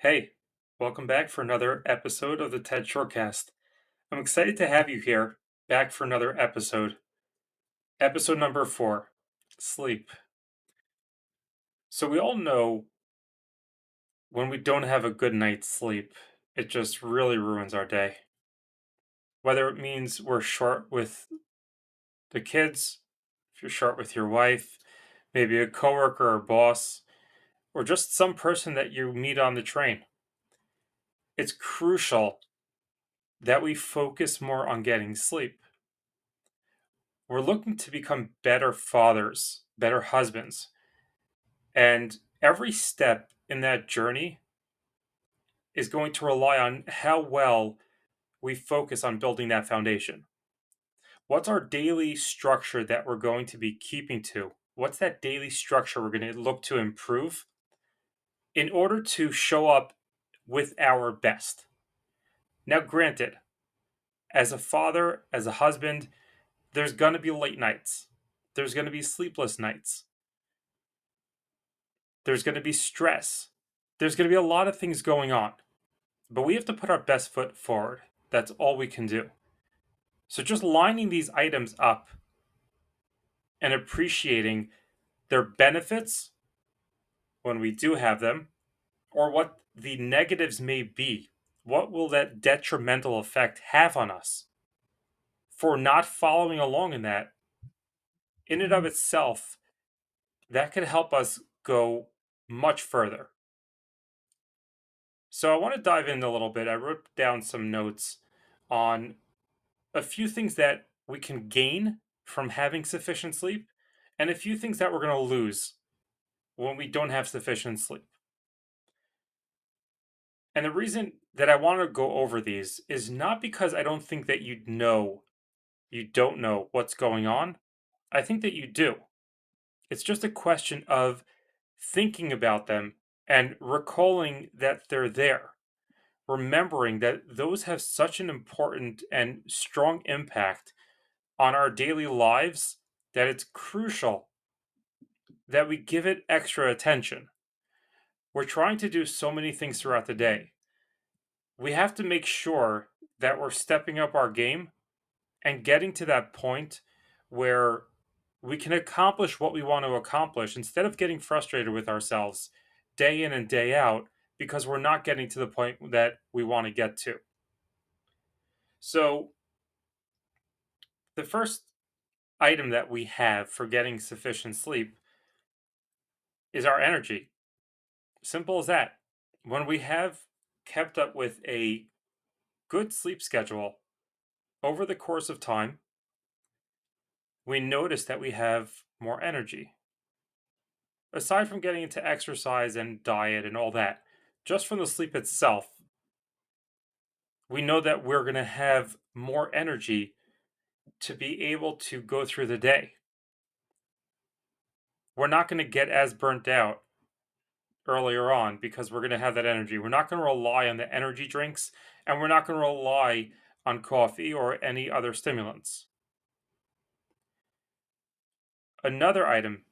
Hey, welcome back for another episode of the TED Shortcast. I'm excited to have you here, back for another episode. Episode number 4, Sleep. So, we all know when we don't have a good night's sleep, it just really ruins our day. Whether it means we're short with the kids, if you're short with your wife, maybe a coworker or boss, or just some person that you meet on the train. It's crucial that we focus more on getting sleep. We're looking to become better fathers, better husbands. And every step in that journey is going to rely on how well we focus on building that foundation. What's our daily structure that we're going to be keeping to? What's that daily structure we're going to look to improve in order to show up with our best? Now, granted, as a father, as a husband, there's going to be late nights, there's going to be sleepless nights. There's going to be stress. There's going to be a lot of things going on, but we have to put our best foot forward. That's all we can do. So just lining these items up and appreciating their benefits when we do have them, or what the negatives may be. What will that detrimental effect have on us for not following along in that? In and of itself, that could help us go much further. So I want to dive in a little bit. I wrote down some notes on a few things that we can gain from having sufficient sleep and a few things that we're going to lose when we don't have sufficient sleep. And the reason that I want to go over these is not because I don't think that you don't know what's going on. I think that you do. It's just a question of thinking about them and recalling that they're there. Remembering that those have such an important and strong impact on our daily lives that it's crucial that we give it extra attention. We're trying to do so many things throughout the day. We have to make sure that we're stepping up our game and getting to that point where we can accomplish what we want to accomplish instead of getting frustrated with ourselves day in and day out because we're not getting to the point that we want to get to. So, the first item that we have for getting sufficient sleep is our energy. Simple as that. When we have kept up with a good sleep schedule over the course of time, we notice that we have more energy. Aside from getting into exercise and diet and all that, just from the sleep itself, we know that we're going to have more energy to be able to go through the day. We're not going to get as burnt out earlier on because we're going to have that energy. We're not going to rely on the energy drinks and we're not going to rely on coffee or any other stimulants. Another item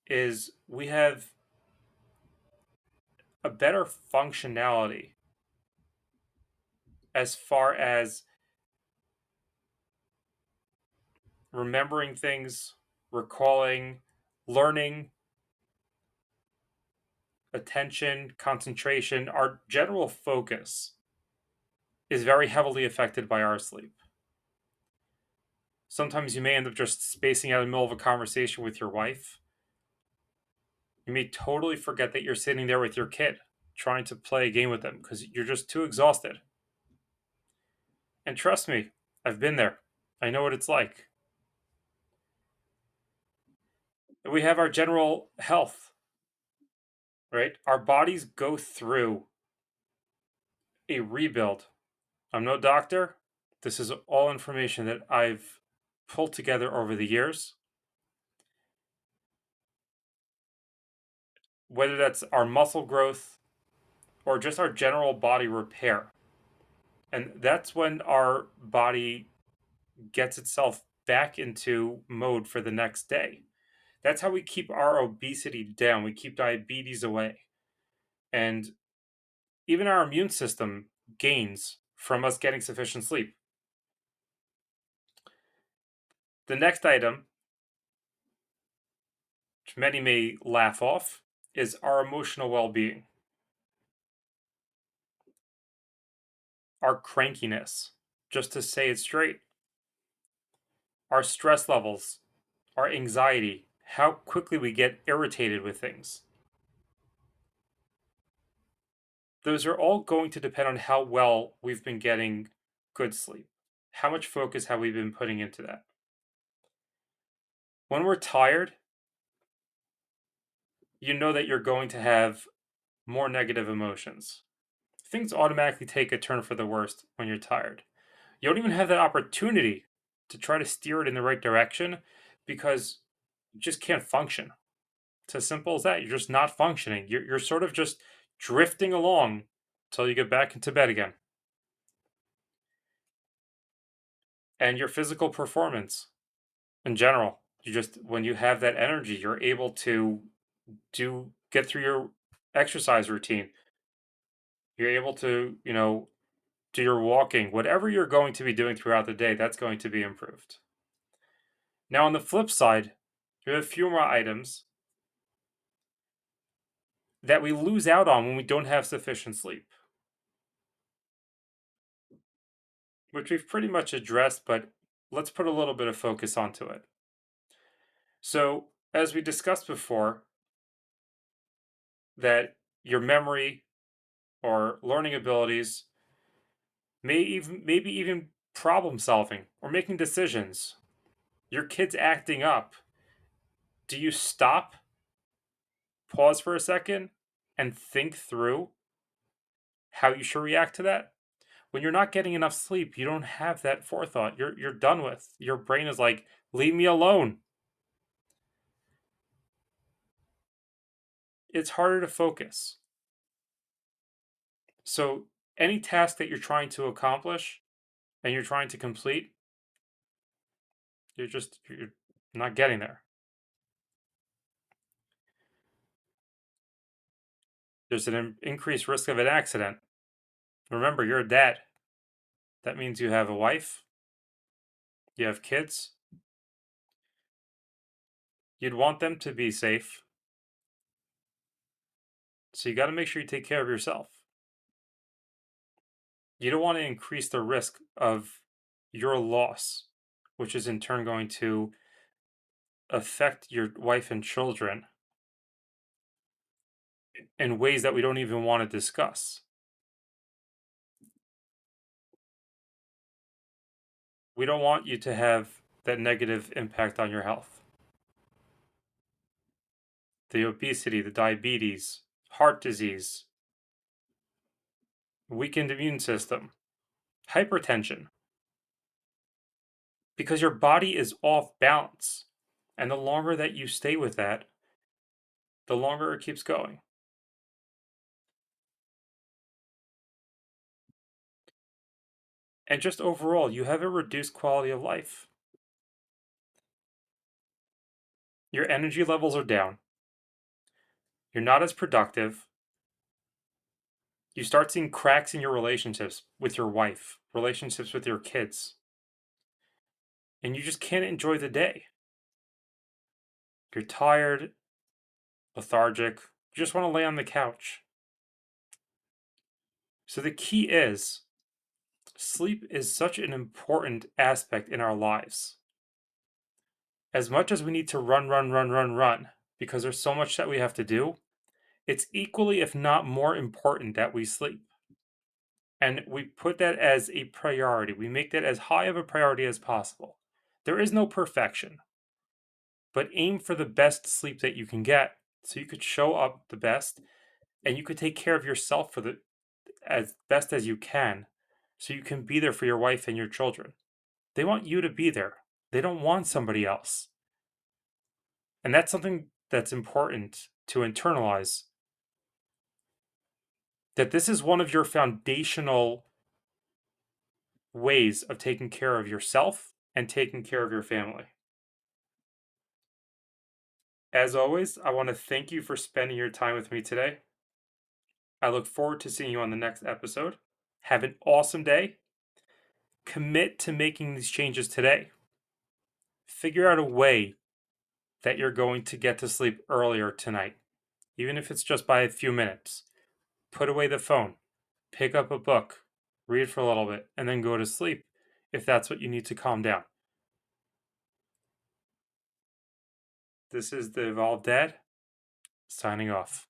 is we have a better functionality as far as remembering things, recalling, learning, attention, concentration, our general focus is very heavily affected by our sleep. Sometimes you may end up just spacing out in the middle of a conversation with your wife. You may totally forget that you're sitting there with your kid trying to play a game with them because you're just too exhausted. And trust me, I've been there. I know what it's like. We have our general health, right? Our bodies go through a rebuild. I'm no doctor. This is all information that I've pulled together over the years. Whether that's our muscle growth or just our general body repair. And that's when our body gets itself back into mode for the next day. That's how we keep our obesity down. We keep diabetes away. And Even our immune system gains from us getting sufficient sleep. The next item, which many may laugh off, is our emotional well being, our crankiness, just to say it straight, our stress levels, our anxiety, how quickly we get irritated with things. Those are all going to depend on how well we've been getting good sleep. How much focus have we been putting into that? When we're tired, you know that you're going to have more negative emotions. Things automatically take a turn for the worst when you're tired. You don't even have that opportunity to try to steer it in the right direction because you just can't function. It's as simple as that. You're just not functioning. You're sort of just drifting along until you get back into bed again. And your physical performance in general, you just, when you have that energy, you're able to get through your exercise routine. You're able to, do your walking, whatever you're going to be doing throughout the day, that's going to be improved. Now, on the flip side, we have a few more items that we lose out on when we don't have sufficient sleep, which we've pretty much addressed, but let's put a little bit of focus onto it. So, as we discussed before, that your memory or learning abilities, maybe even problem solving or making decisions, your kids acting up, do you stop, pause for a second, and think through how you should react to that? When you're not getting enough sleep, you don't have that forethought. You're done with. Your brain is like, leave me alone. It's harder to focus. So any task that you're trying to accomplish and you're trying to complete, you're not getting there. There's an increased risk of an accident. Remember, you're a dad. That means you have a wife, you have kids. You'd want them to be safe. So you got to make sure you take care of yourself. You don't want to increase the risk of your loss, which is in turn going to affect your wife and children in ways that we don't even want to discuss. We don't want you to have that negative impact on your health. The obesity, the diabetes, heart disease, weakened immune system, hypertension, because your body is off balance. And the longer that you stay with that, the longer it keeps going. And just overall, you have a reduced quality of life. Your energy levels are down. You're not as productive. You start seeing cracks in your relationships with your wife, relationships with your kids, and you just can't enjoy the day. You're tired, lethargic, you just want to lay on the couch. So the key is sleep is such an important aspect in our lives. As much as we need to run, because there's so much that we have to do, it's equally, if not more important, that we sleep. And we put that as a priority. We make that as high of a priority as possible. There is no perfection, but aim for the best sleep that you can get so you could show up the best and you could take care of yourself for the as best as you can so you can be there for your wife and your children. They want you to be there. They don't want somebody else. And that's something that's important to internalize, that this is one of your foundational ways of taking care of yourself and taking care of your family. As always, I want to thank you for spending your time with me today. I look forward to seeing you on the next episode. Have an awesome day. Commit to making these changes today. Figure out a way that you're going to get to sleep earlier tonight, even if it's just by a few minutes. Put away the phone, pick up a book, read for a little bit, and then go to sleep if that's what you need to calm down. This is the Evolved Dad signing off.